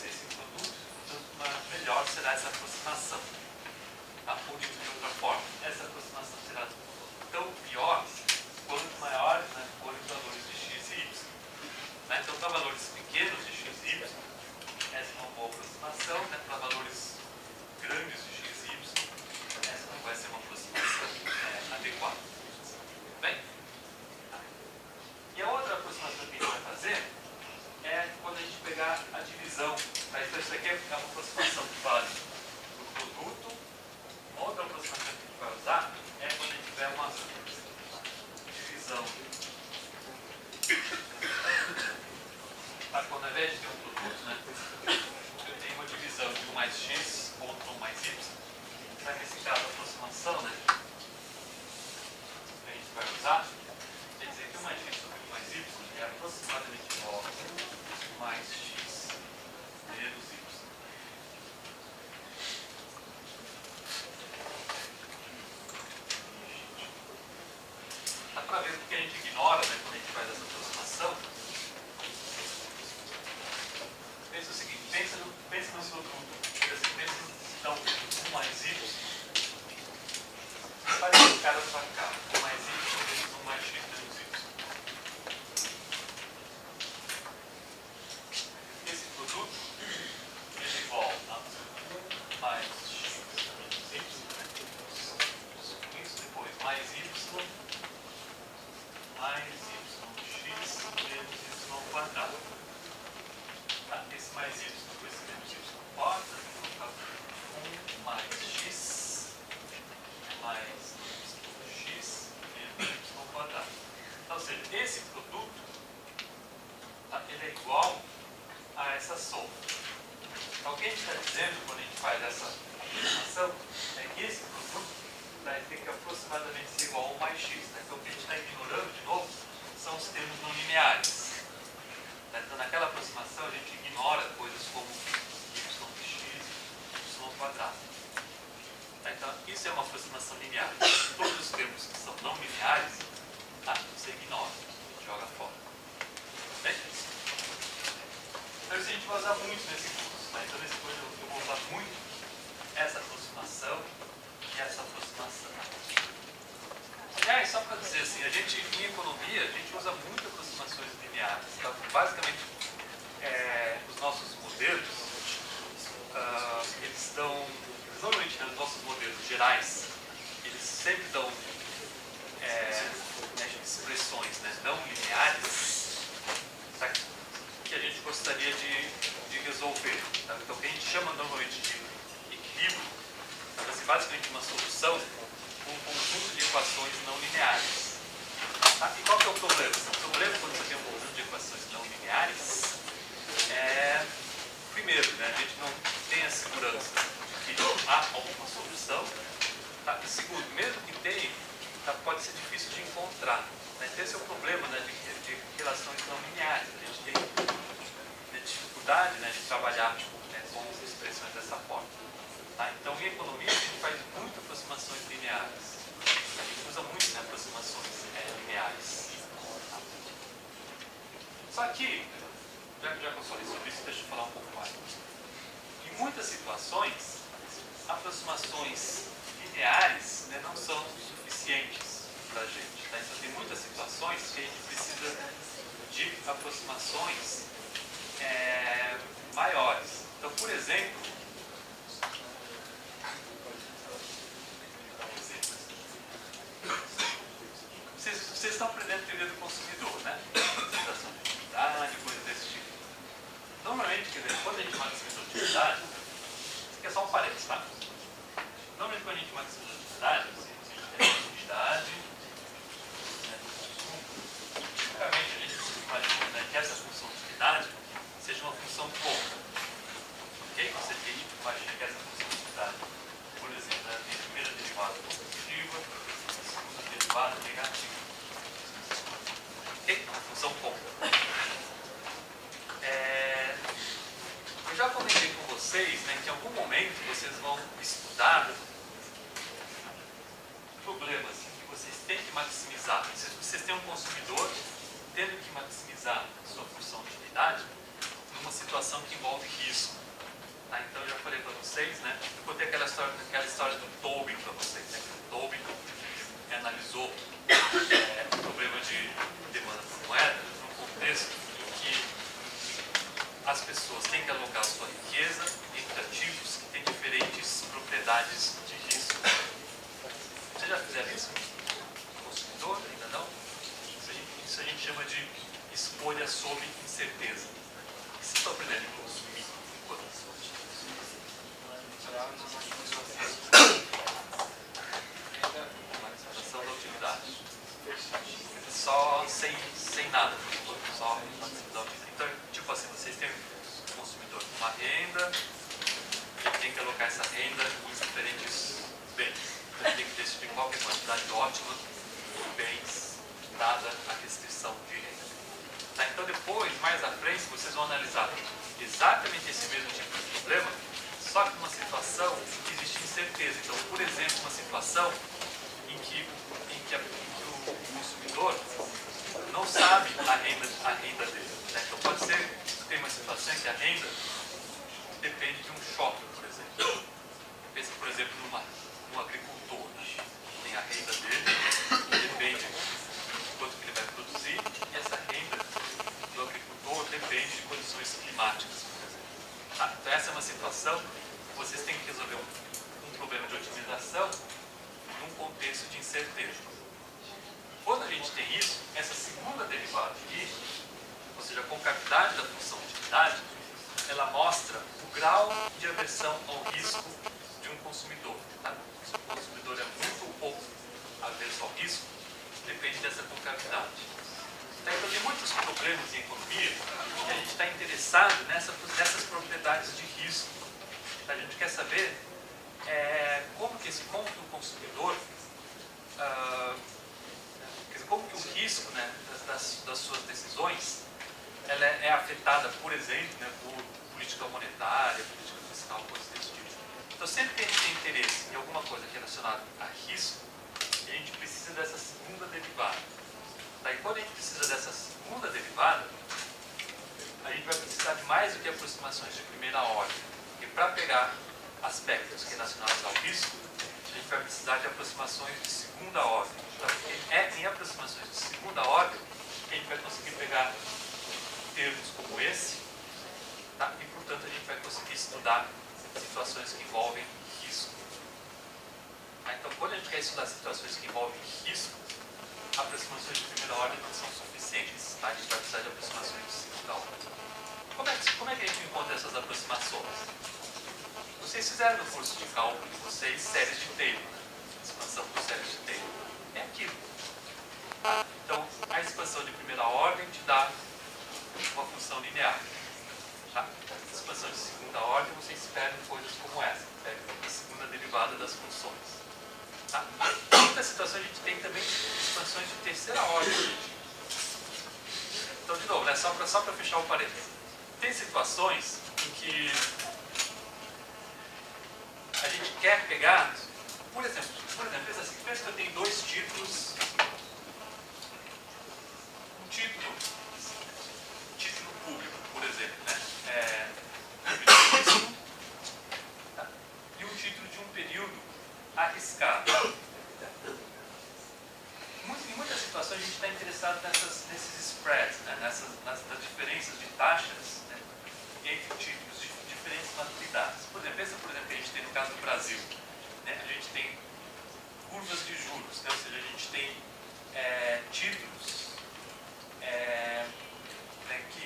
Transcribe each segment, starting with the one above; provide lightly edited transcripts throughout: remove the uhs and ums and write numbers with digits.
ser esse produto, tanto melhor será essa aproximação. Ou dito de outra forma, essa aproximação será tão pior quanto maiores, né, forem os valores de x e y. Né? Então, para valores pequenos de x e y, essa é uma boa aproximação. Né? Para valores grandes de x e y, essa não vai ser uma aproximação adequada. Bem? E a outra aproximação que a gente vai fazer é quando a gente pegar a divisão. Então, isso aqui é uma aproximação que vale do produto. Uma outra aproximação que a gente vai usar é quando a gente tiver uma divisão. Quando ao invés de ter um produto, né, eu tenho uma divisão de 1 mais x contra 1 mais y. Então, nesse caso, a aproximação, né, que a gente vai usar, quer dizer que 1 mais x sobre 1 mais y é aproximadamente igual a 1 mais x menos y. Dá para ver porque a gente ignora, né, quando a gente faz essa aproximação. Pensa o seguinte, pensa no seu produto. Pensa então 1 mais y. Faz esse cara para cá. 1 mais y vezes 1 mais x menos y. Esse produto é igual a 1 mais x menos y. Isso depois mais y mais yx menos y ao quadrado. Tá? Esse mais y com esse menos y ao quadrado, vai ficar 1 mais x mais yx menos y ao quadrado. Então, ou seja, esse produto, tá, ele é igual a essa soma. Então, o que a gente está dizendo quando a gente faz essa aproximação é que esse produto vai ter que aproximadamente ser igual a 1 mais x. Né? Então, o que a gente está ignorando, de novo, são os termos não lineares. Então, naquela aproximação, a gente ignora coisas como y de x, y ao quadrado. Então, isso é uma aproximação linear. Todos os termos que são não lineares, você ignora, joga fora. Bem? Então, isso a gente vai usar muito nesse curso. Né? Então, nesse curso eu vou usar muito essa aproximação e essa aproximação. Aliás, só para dizer assim, a gente em economia, a gente usa muito aproximações lineares. Tá? Basicamente, os nossos modelos, eles dão, normalmente, né, os nossos modelos gerais, eles sempre dão expressões, né, não lineares, tá? Que a gente gostaria de resolver. Tá? Então, o que a gente chama normalmente de equilíbrio, é basicamente uma solução com um conjunto de equações não lineares. Tá? E qual que é o problema? O problema quando você tem um conjunto de equações não lineares primeiro, né, a gente não tem a segurança de que há alguma solução. Tá? E segundo, mesmo que tenha, pode ser difícil de encontrar. Né? Então, esse é o problema, né, de relações não lineares. A gente tem dificuldade, né, de trabalhar com expressões dessa forma. Tá? Então, em economia, a gente faz muito aproximações lineares. A gente usa muito, né, aproximações lineares. Tá? Só que, já que eu falei sobre isso, deixa eu falar um pouco mais. Em muitas situações, aproximações lineares, né, não são suficientes para a gente. Tá? Então, tem muitas situações que a gente precisa de aproximações maiores. Então, por exemplo, vocês estão aprendendo teoria do consumidor, né? Representação de utilidade, coisas desse tipo. Normalmente, quer dizer, quando a gente maximiza a utilidade, isso aqui é só um parênteses, tá? Normalmente, quando a gente maximiza a utilidade, a gente tem a utilidade, né, do consumo. Tipicamente, a gente imagina, né, que essa função de utilidade seja uma função pouca. Ok? Você imagina que essa função de utilidade, por exemplo, ela tem a primeira derivada positiva, a segunda derivada negativa. Ok? Uma função pouca. Eu já comentei com vocês, né, que em algum momento vocês vão estudar problemas que vocês têm que maximizar. Vocês têm um consumidor tendo que maximizar a sua função de utilidade numa situação situação que envolve risco. Tá? Então, eu já falei para vocês, né? Eu contei aquela história do Tobin para vocês, né? O Tobin analisou o problema de demanda por moeda num contexto em que as pessoas têm que alocar sua riqueza entre ativos que têm diferentes propriedades de risco. Vocês já fizeram isso? Consumidor? Ainda não? Isso a gente chama de escolha sob incerteza. E se estou aprendendo a consumir enquanto maximização da utilidade. Só sem nada. Só maximizar a utilidade. Então, tipo assim, vocês têm um consumidor com uma renda, ele tem que alocar essa renda em diferentes bens. Ele tem que decidir qual é a quantidade ótima de bens, dada a restrição de renda. Tá, então depois, mais à frente, vocês vão analisar exatamente esse mesmo tipo de problema, só que numa situação em que existe incerteza. Então, por exemplo, uma situação em que o consumidor não sabe a renda dele. Né? Então, pode ser que tem uma situação em que a renda depende de um shopping, por exemplo. Pensa, por exemplo, num agricultor. Tem a renda dele, depende de quanto que ele vai produzir, e essa renda do agricultor depende de condições climáticas, por exemplo. Tá, então essa é uma situação que vocês têm que resolver um problema de otimização num contexto de incerteza. Quando a gente tem isso, essa segunda derivada aqui, ou seja, a concavidade da função utilidade, ela mostra o grau de aversão ao risco de um consumidor. Tá? Se o consumidor é muito ou pouco averso ao risco, depende dessa concavidade. Então, tem muitos problemas em economia e a gente está interessado nessas propriedades de risco. A gente quer saber como que o consumidor, como que o risco, né, das suas decisões ela é afetada, por exemplo, né, por política monetária, política fiscal, coisas desse tipo. Então, sempre que a gente tem interesse em alguma coisa relacionada a risco, a gente precisa dessa segunda derivada. Tá? E quando a gente precisa dessa segunda derivada, a gente vai precisar de mais do que aproximações de primeira ordem. E para pegar aspectos relacionados ao risco, a gente vai precisar de aproximações de segunda ordem. Então, é em aproximações de segunda ordem que a gente vai conseguir pegar termos como esse, tá? E, portanto, a gente vai conseguir estudar situações que envolvem risco. Tá? Então, quando a gente quer estudar situações que envolvem risco, aproximações de primeira ordem não são suficientes. Tá? A gente vai precisar de aproximações de segunda ordem. Como é que a gente encontra essas aproximações? Vocês fizeram no curso de cálculo de vocês séries de Taylor, né? Expansão por séries de Taylor. É aquilo. Tá? Então, a expansão de primeira ordem te dá uma função linear. Tá? A expansão de segunda ordem, vocês esperam coisas como essa. Pegam a segunda derivada das funções. Tá? Em muitas situações a gente tem também expansões de terceira ordem. Então, de novo, né? só para fechar o parênteses. Tem situações em que a gente quer pegar, por exemplo, pensa que eu tenho dois títulos. Um título público, por exemplo, né? Tá? E um título de um período arriscado. Em muitas situações a gente está interessado nesses spreads, né? nas diferenças de taxas, né? Entre títulos de diferentes maturidades. Por exemplo, que a gente tem no caso do Brasil. Né? A gente tem curvas de juros, né? Ou seja, a gente tem títulos né, que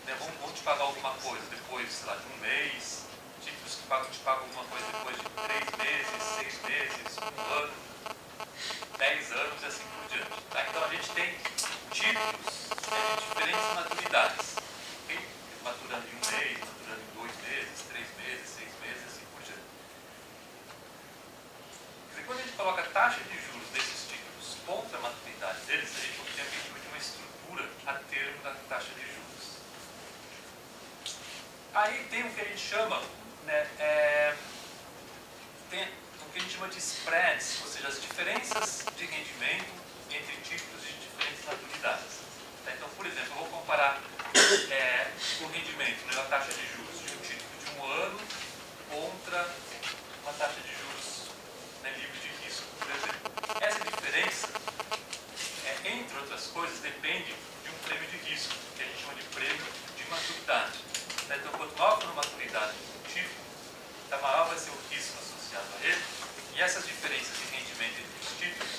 né, vão te pagar alguma coisa depois, sei lá, de um mês, títulos que te pagam alguma coisa depois de 3 meses, 6 meses, 1 ano, 10 anos e assim por diante. Tá? Então a gente tem títulos de diferentes maturidades. Okay? Maturando em 1 mês, maturando em 2 meses, 3 meses, 6 meses e assim por diante. Quer dizer, quando a gente coloca a taxa de juros desses títulos contra a maturidade deles, a gente obtém uma estrutura a termo da taxa de juros. Aí tem o que a gente chama, né, tem o que a gente chama de spreads, ou seja, as diferenças de rendimento entre títulos de diferentes maturidades. Tá? Então, por exemplo, eu vou comparar o rendimento, né, a taxa de juros de um título de 1 ano contra uma taxa de juros, né, livre de risco, por exemplo. Essa diferença, entre outras coisas, depende de um prêmio de risco, que a gente chama de prêmio de maturidade. Então, quanto maior for a maturidade de um título, maior vai ser o risco associado a ele, e essas diferenças de rendimento entre os títulos,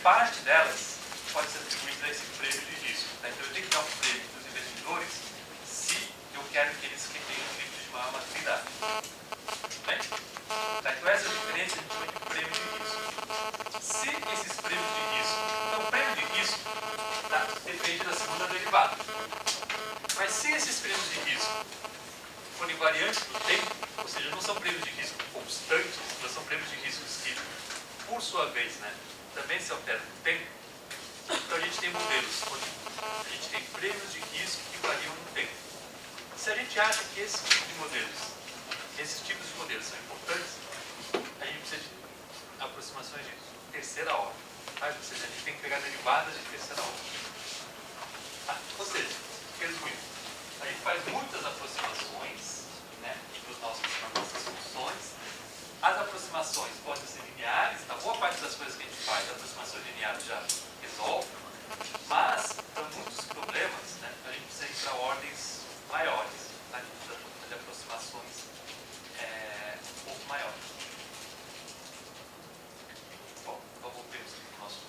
parte delas pode ser atribuída a esse prêmio de risco. Então, eu tenho que dar um prêmio para os investidores se eu quero que eles tenham títulos de maior maturidade. Bem? Então, essa diferença a gente chama de prêmio de risco. Se esses prêmios de risco... Então, o prêmio de risco depende da segunda derivada. Mas se esses prêmios de risco forem variantes do tempo, ou seja, não são prêmios de risco constantes, mas são prêmios de riscos que, por sua vez, né, também se alteram no tempo, então a gente tem modelos onde a gente tem prêmios de risco que variam no tempo. Se a gente acha que esses tipos de modelos são importantes, a gente precisa de aproximações de terceira ordem. Ou seja, a gente tem que pegar derivadas de terceira ordem. Ou seja, resumindo, a gente faz muitas aproximações, né, das nossas funções. As aproximações podem ser lineares, boa parte das coisas que a gente faz, as aproximações lineares já resolve, mas para muitos problemas, né, a gente precisa ir para ordens maiores, a gente precisa fazer aproximações um pouco maiores. Bom, então voltemos aqui para o nosso...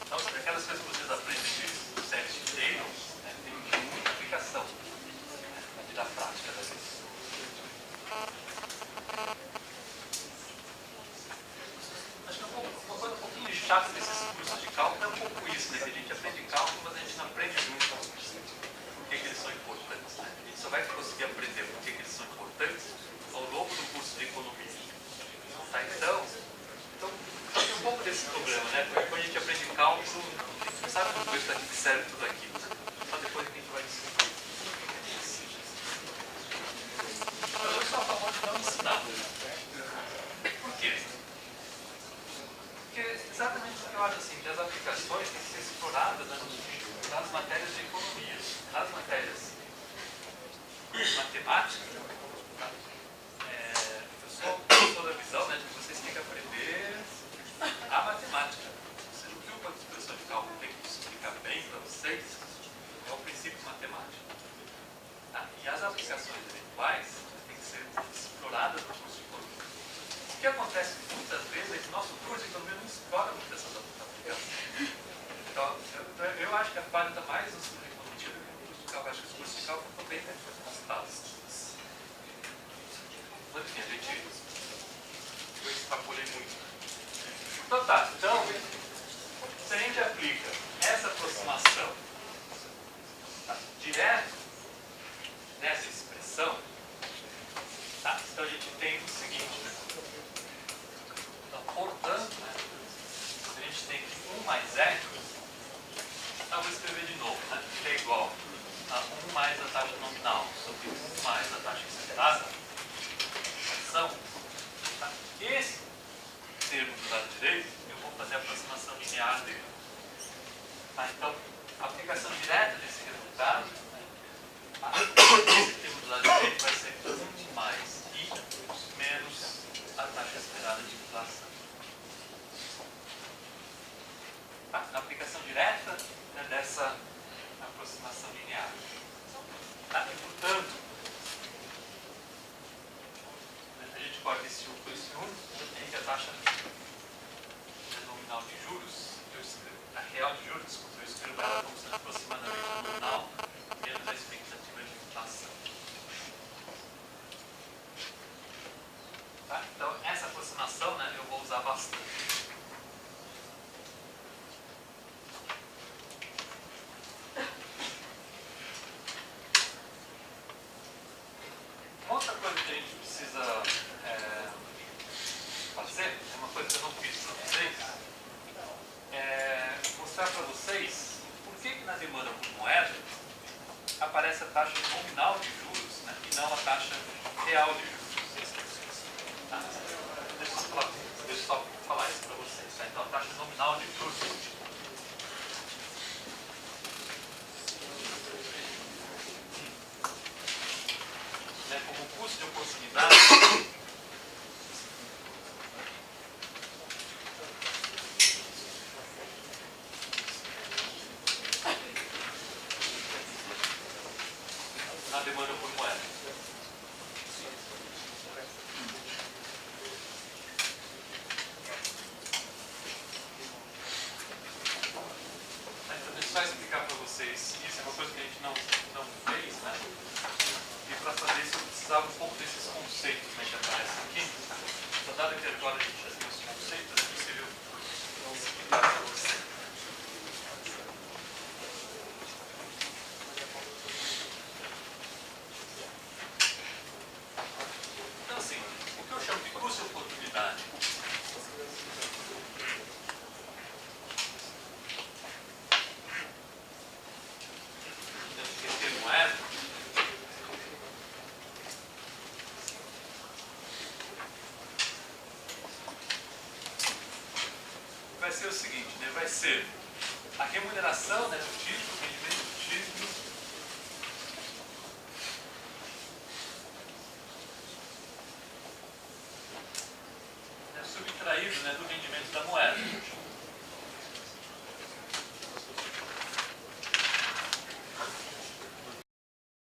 Então, aquelas coisas que vocês aprendem do set inteiro, né, tem muita aplicação, né, na vida prática da vida. Acho que uma coisa um pouquinho chata desses cursos de cálculo é um pouco isso, né, que a gente aprende cálculo, mas a gente não aprende muito por que eles são importantes. Né? A gente só vai conseguir aprender por que eles são importantes ao longo do curso de economia. Tá? Então tem um pouco desse problema, né? Porque quando a gente aprende cálculo, a gente não sabe tudo isso daqui que serve tudo aquilo. Né? Só depois que a gente vai descobrir. Então, eu sou a favor de não ensinar. Por quê? Porque exatamente porque eu acho assim, que as aplicações têm que ser exploradas, né, nas matérias de economia, nas matérias de matemática. Tá? Eu sou da visão, né, de que vocês têm que aprender a matemática. Você não viu quando a expressão de cálculo tem que explicar bem para vocês? É o princípio matemático. Tá? E as aplicações eventuais têm que ser exploradas no curso de economia. O que acontece muitas vezes é que o nosso curso de economia não explora muito essas aplicações. Então, eu acho que a falha está mais no curso de economia do que no curso de cálculo. Acho que os cursos de cálculo estão bem demonstrados. Mas enfim, eu extrapolei muito. Então tá, se a gente aplica essa aproximação, tá, direto nessa expressão, tá, então a gente tem o seguinte, né? Então, portanto, né, a gente tem que 1 mais R, eu vou escrever de novo, né, que é igual a 1 mais a taxa nominal sobre 1 mais a taxa esperada, tá? Esse termo do lado direito, eu vou fazer a aproximação linear dele. Tá? Então, a aplicação direta desse resultado, esse termo do lado direito vai ser 1 mais I menos a taxa esperada de inflação. Tá? A aplicação direta, né, dessa aproximação linear. Tá? E, portanto, a gente corta esse 1 por esse 1, tem que a taxa nominal de juros, a real de juros, desculpa, eu escrevo ela como sendo aproximadamente nominal menos a expectativa de inflação. Tá? Então, essa aproximação, né, eu vou usar bastante. Outra coisa que a gente precisa fazer, é uma coisa que eu não fiz para vocês, mostrar para vocês por que na demanda por moeda aparece a taxa nominal de juros, né, e não a taxa real de juros. Tá? Deixa eu só falar isso para vocês. Tá? Então, a taxa nominal de juros como custo de oportunidade na demanda por moeda. Então, deixa eu só explicar para vocês. Isso é uma coisa que a gente não fez, né? E para fazer isso eu precisava um pouco desses conceitos, né, que aparecem aqui. Então, dado que agora a gente já tem os conceitos, é possível explicar para vocês. Então, assim, o que eu chamo de custo de oportunidade de moeda vai ser o seguinte, né? Vai ser a remuneração, né, do título, o rendimento do título, subtraído, né, do rendimento da moeda.